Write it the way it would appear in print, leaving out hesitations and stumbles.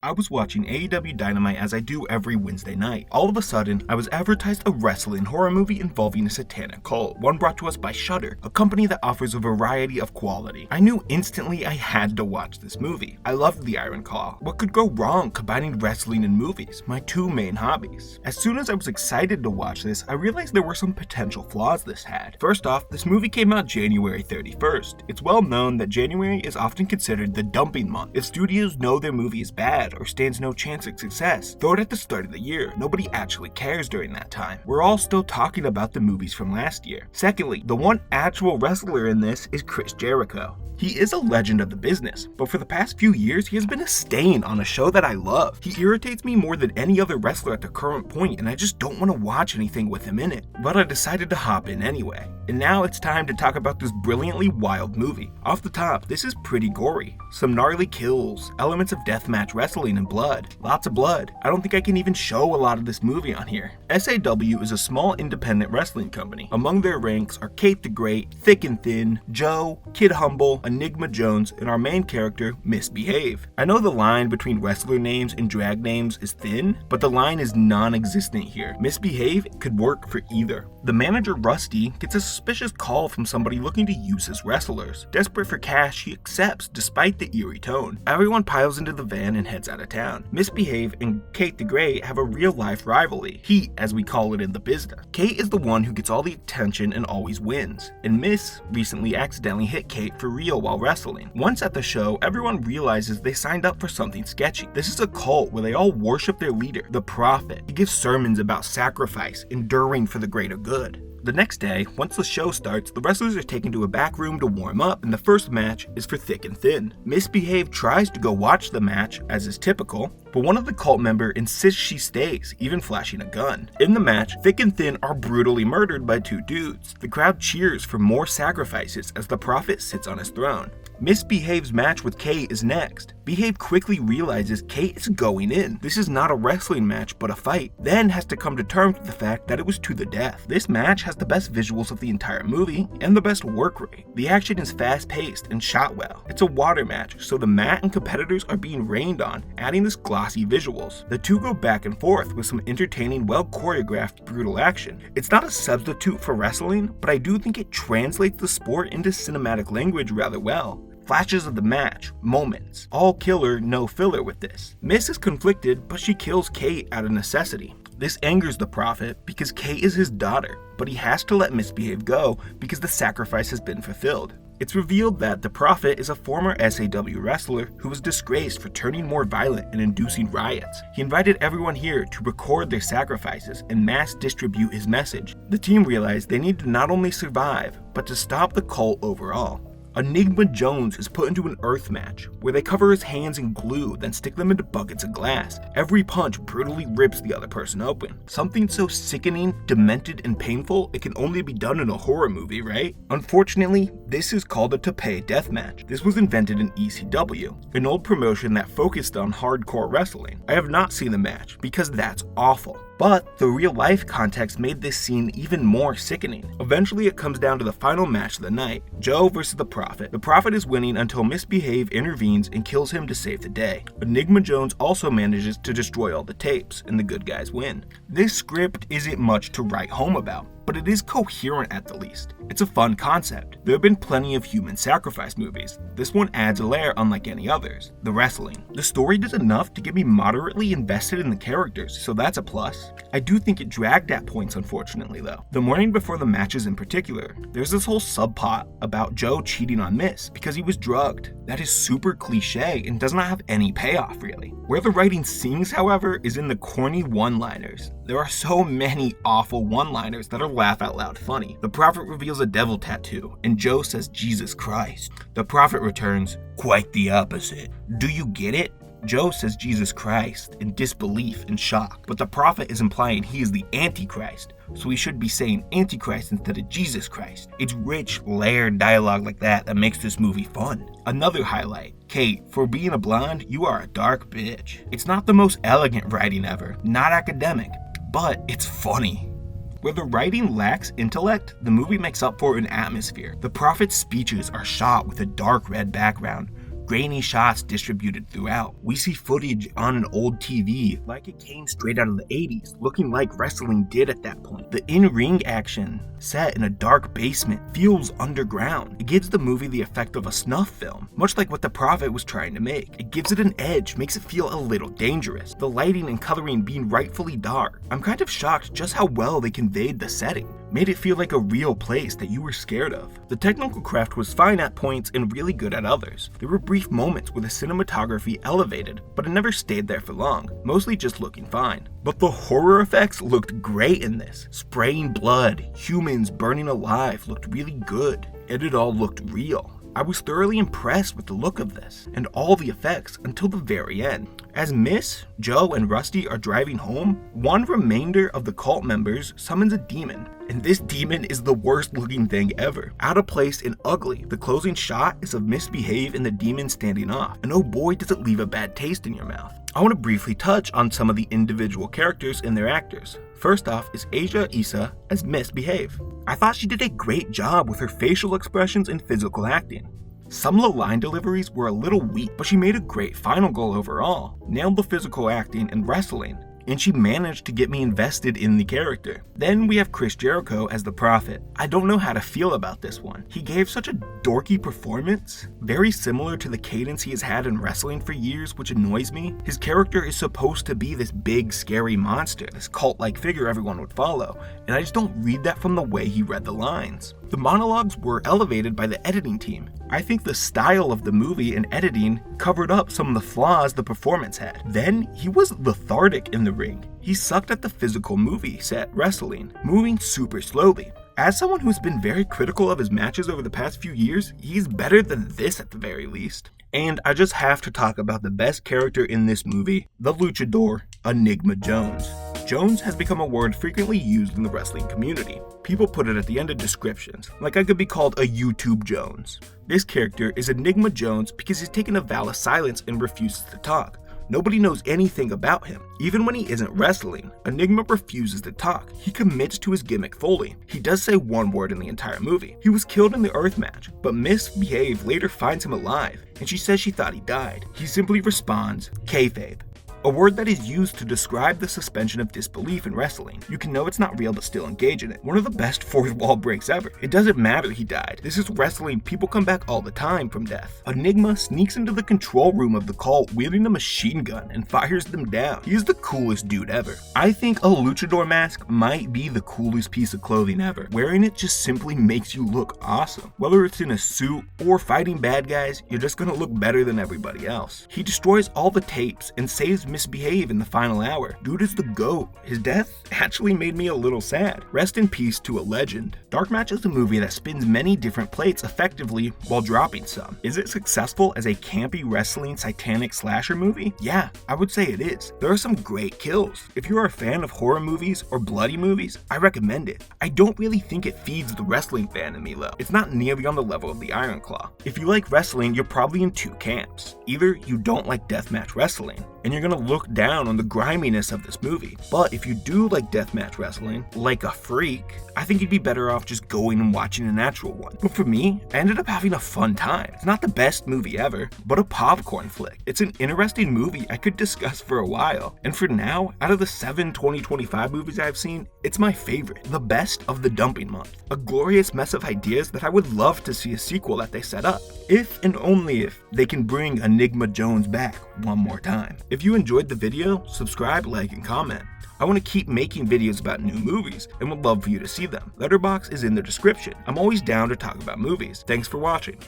I was watching AEW Dynamite as I do every Wednesday night. All of a sudden, I was advertised a wrestling horror movie involving a satanic cult, one brought to us by Shudder, a company that offers a variety of quality. I knew instantly I had to watch this movie. I loved the Iron Claw. What could go wrong combining wrestling and movies, my two main hobbies? As soon as I was excited to watch this, I realized there were some potential flaws this had. First off, this movie came out January 31st. It's well known that January is often considered the dumping month. If studios know their movie is bad or stands no chance of success, throw it at the start of the year. Nobody actually cares during that time. We're all still talking about the movies from last year. Secondly, the one actual wrestler in this is Chris Jericho. He is a legend of the business, but for the past few years, he has been a stain on a show that I love. He irritates me more than any other wrestler at the current point, and I just don't want to watch anything with him in it. But I decided to hop in anyway. And now it's time to talk about this brilliantly wild movie. Off the top, this is pretty gory. Some gnarly kills, elements of deathmatch wrestling and blood. Lots of blood. I don't think I can even show a lot of this movie on here. SAW is a small independent wrestling company. Among their ranks are Kate the Great, Thick and Thin, Joe, Kid Humble, Enigma Jones, and our main character, Misbehave. I know the line between wrestler names and drag names is thin, but the line is non-existent here. Misbehave could work for either. The manager, Rusty, gets a suspicious call from somebody looking to use his wrestlers. Desperate for cash, he accepts despite the eerie tone. Everyone piles into the van and heads out of town. Misbehave and Kate the Great have a real-life rivalry. Heat, as we call it in the business. Kate is the one who gets all the attention and always wins, and Miss recently accidentally hit Kate for real while wrestling. Once at the show, everyone realizes they signed up for something sketchy. This is a cult where they all worship their leader, the Prophet. He gives sermons about sacrifice, enduring for the greater good. The next day, once the show starts, the wrestlers are taken to a back room to warm up, and the first match is for Thick and Thin. Misbehave tries to go watch the match, as is typical, but one of the cult members insists she stays, even flashing a gun. In the match, Thick and Thin are brutally murdered by two dudes. The crowd cheers for more sacrifices as the Prophet sits on his throne. Misbehave's match with Kate is next. Behave quickly realizes Kate is going in. This is not a wrestling match, but a fight. Then has to come to terms with the fact that it was to the death. This match has the best visuals of the entire movie, and the best work rate. The action is fast-paced and shot well. It's a water match, so the mat and competitors are being rained on, adding this glossy visuals. The two go back and forth with some entertaining, well-choreographed, brutal action. It's not a substitute for wrestling, but I do think it translates the sport into cinematic language rather well. Flashes of the match, moments, all killer, no filler with this. Miss is conflicted, but she kills Kate out of necessity. This angers the Prophet because Kate is his daughter, but he has to let Misbehave go because the sacrifice has been fulfilled. It's revealed that the Prophet is a former SAW wrestler who was disgraced for turning more violent and inducing riots. He invited everyone here to record their sacrifices and mass distribute his message. The team realized they need to not only survive, but to stop the cult overall. Enigma Jones is put into an earth match, where they cover his hands in glue, then stick them into buckets of glass. Every punch brutally rips the other person open. Something so sickening, demented, and painful, it can only be done in a horror movie, right? Unfortunately, this is called a tope deathmatch. This was invented in ECW, an old promotion that focused on hardcore wrestling. I have not seen the match, because that's awful. But the real-life context made this scene even more sickening. Eventually, it comes down to the final match of the night, Joe versus the Prophet. The Prophet is winning until Misbehave intervenes and kills him to save the day. Enigma Jones also manages to destroy all the tapes, and the good guys win. This script isn't much to write home about, but it is coherent at the least. It's a fun concept. There have been plenty of human sacrifice movies. This one adds a layer unlike any others, the wrestling. The story does enough to get me moderately invested in the characters, so that's a plus. I do think it dragged at points, unfortunately though. The morning before the matches in particular, there's this whole subplot about Joe cheating on Miss because he was drugged. That is super cliche and does not have any payoff really. Where the writing sings, however, is in the corny one-liners. There are so many awful one-liners that are laugh out loud funny. The Prophet reveals a devil tattoo, and Joe says Jesus Christ. The Prophet returns, quite the opposite. Do you get it? Joe says Jesus Christ in disbelief and shock, but the Prophet is implying he is the Antichrist, so he should be saying Antichrist instead of Jesus Christ. It's rich, layered dialogue like that makes this movie fun. Another highlight, Kate, for being a blonde, you are a dark bitch. It's not the most elegant writing ever, not academic, but it's funny. Where the writing lacks intellect, the movie makes up for in atmosphere. The Prophet's speeches are shot with a dark red background, grainy shots distributed throughout. We see footage on an old TV, like it came straight out of the 80s, looking like wrestling did at that point. The in-ring action, set in a dark basement, feels underground. It gives the movie the effect of a snuff film, much like what The Prophet was trying to make. It gives it an edge, makes it feel a little dangerous. The lighting and coloring being rightfully dark. I'm kind of shocked just how well they conveyed the setting. Made it feel like a real place that you were scared of. The technical craft was fine at points and really good at others. There were brief moments where the cinematography elevated, but it never stayed there for long, mostly just looking fine. But the horror effects looked great in this. Spraying blood, humans burning alive looked really good, and it all looked real. I was thoroughly impressed with the look of this, and all the effects until the very end. As Miss, Joe, and Rusty are driving home, one remainder of the cult members summons a demon, and this demon is the worst looking thing ever. Out of place and ugly, the closing shot is of Misbehave and the demon standing off, and oh boy does it leave a bad taste in your mouth. I want to briefly touch on some of the individual characters and their actors. First off is Asia Issa as Misbehave. I thought she did a great job with her facial expressions and physical acting. Some of the line deliveries were a little weak, but she made a great final goal overall, nailed the physical acting and wrestling, and she managed to get me invested in the character. Then we have Chris Jericho as the Prophet. I don't know how to feel about this one. He gave such a dorky performance, very similar to the cadence he has had in wrestling for years, which annoys me. His character is supposed to be this big, scary monster, this cult-like figure everyone would follow, and I just don't read that from the way he read the lines. The monologues were elevated by the editing team. I think the style of the movie and editing covered up some of the flaws the performance had. Then, he was lethargic in the ring. He sucked at the physical movie set wrestling, moving super slowly. As someone who's been very critical of his matches over the past few years, he's better than this at the very least. And I just have to talk about the best character in this movie, the luchador, Enigma Jones. Jones has become a word frequently used in the wrestling community. People put it at the end of descriptions, like I could be called a YouTube Jones. This character is Enigma Jones because he's taken a vow of silence and refuses to talk. Nobody knows anything about him. Even when he isn't wrestling, Enigma refuses to talk. He commits to his gimmick fully. He does say one word in the entire movie. He was killed in the Earth match, but Misbehave later finds him alive, and she says she thought he died. He simply responds, kayfabe. A word that is used to describe the suspension of disbelief in wrestling. You can know it's not real but still engage in it. One of the best fourth wall breaks ever. It doesn't matter he died. This is wrestling, people come back all the time from death. Enigma sneaks into the control room of the cult wielding a machine gun and fires them down. He is the coolest dude ever. I think a luchador mask might be the coolest piece of clothing ever. Wearing it just simply makes you look awesome. Whether it's in a suit or fighting bad guys, you're just gonna look better than everybody else. He destroys all the tapes and saves Misbehave in the final hour. Dude is the GOAT. His death actually made me a little sad. Rest in peace to a legend. Dark Match is a movie that spins many different plates effectively while dropping some. Is it successful as a campy wrestling satanic slasher movie? Yeah, I would say it is. There are some great kills. If you are a fan of horror movies or bloody movies, I recommend it. I don't really think it feeds the wrestling fan in me though. It's not nearly on the level of the Iron Claw. If you like wrestling, you're probably in two camps. Either you don't like deathmatch wrestling, and you're gonna look down on the griminess of this movie. But if you do like deathmatch wrestling, like a freak, I think you'd be better off just going and watching a natural one. But for me, I ended up having a fun time. It's not the best movie ever, but a popcorn flick. It's an interesting movie I could discuss for a while. And for now, out of the 7 2025 movies I've seen, it's my favorite. The best of the dumping month. A glorious mess of ideas that I would love to see a sequel that they set up. If and only if they can bring Enigma Jones back one more time. If you enjoyed the video, subscribe, like, and comment. I want to keep making videos about new movies and would love for you to see them. Letterboxd is in the description. I'm always down to talk about movies. Thanks for watching.